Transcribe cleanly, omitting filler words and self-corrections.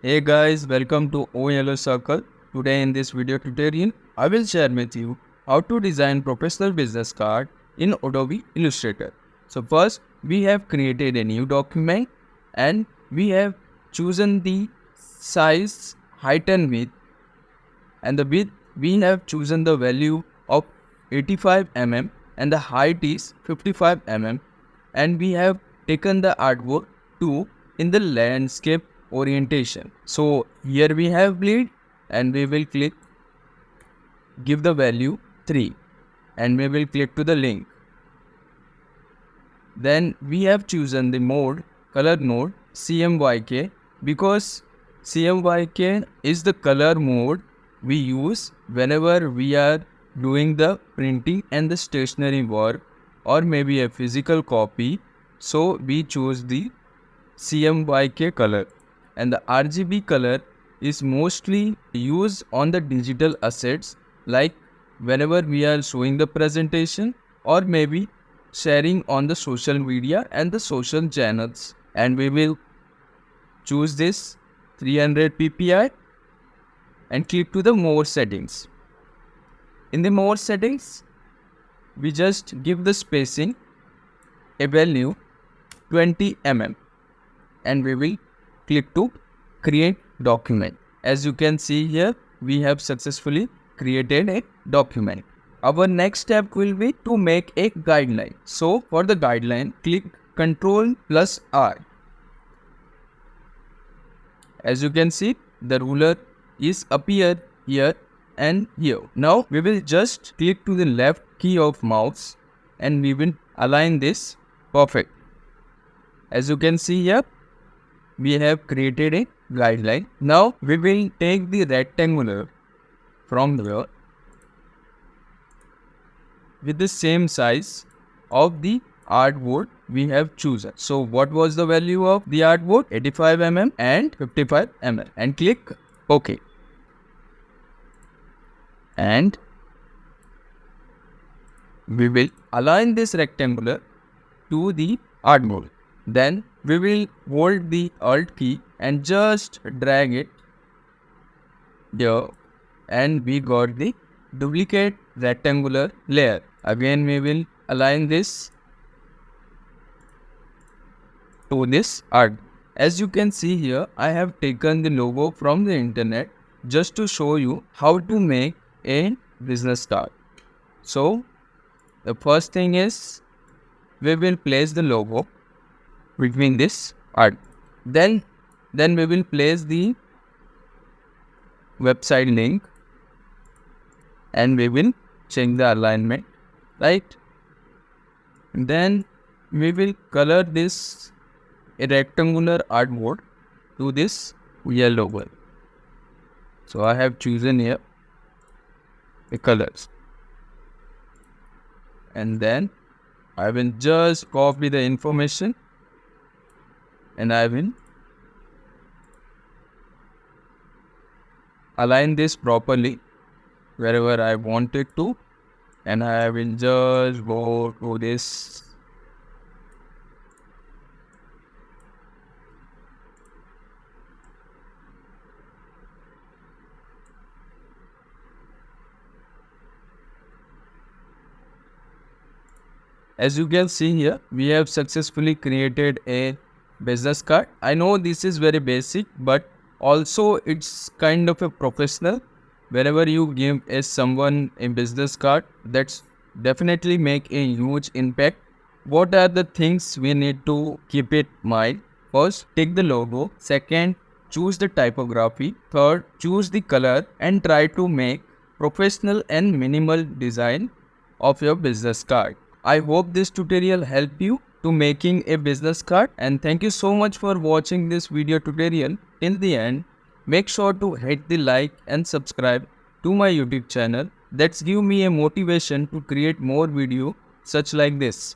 Hey guys, welcome to O Yellow Circle. Today in this video tutorial, I will share with you how to design professional business card in Adobe Illustrator. So first, we have created a new document and we have chosen the size, height and width, and the width we have chosen the value of 85 mm and the height is 55 mm, and we have taken the artwork to in the landscape orientation. So here we have bleed and we will click give the value 3 and we will click to the link. Then we have chosen the mode color mode CMYK because CMYK is the color mode we use whenever we are doing the printing and the stationery work or maybe a physical copy. So we choose the CMYK color, and the RGB color is mostly used on the digital assets, like whenever we are showing the presentation or maybe sharing on the social media and the social channels. And we will choose this 300 ppi and click to the more settings. In the more settings, we just give the spacing a value 20 mm and we will click to create document. As you can see here, we have successfully created a document. Our next step will be to make a guideline. So for the guideline, click Ctrl plus R. As you can see, the ruler is appear here and here. Now we will just click to the left key of mouse and we will align this perfect. As you can see here, we have created a guideline. Now we will take the rectangular from here with the same size of the artboard we have chosen. So what was the value of the artboard? 85 mm and 55 mm, and click OK. And we will align this rectangular to the artboard. Then we will hold the Alt key and just drag it here, and we got the duplicate rectangular layer. Again we will align this to this art. As you can see here, I have taken the logo from the internet just to show you how to make a business card. So the first thing is we will place the logo between this art. Then we will place the website link and we will change the alignment, right? Then we will color this a rectangular artboard to this yellow one. So I have chosen here the colors, and then I will just copy the information and I will align this properly wherever I want it to, and I will just go to this . As you can see here, we have successfully created a business card. I know this is very basic, but also it's kind of a professional. Whenever you give someone a business card, that's definitely make a huge impact. What are the things we need to keep in mind? First, take the logo. Second, choose the typography. Third, choose the color and try to make professional and minimal design of your business card. I hope this tutorial helped you to making a business card, and thank you so much for watching this video tutorial till the end. Make sure to hit the like and subscribe to my YouTube channel. That's give me a motivation to create more video such like this.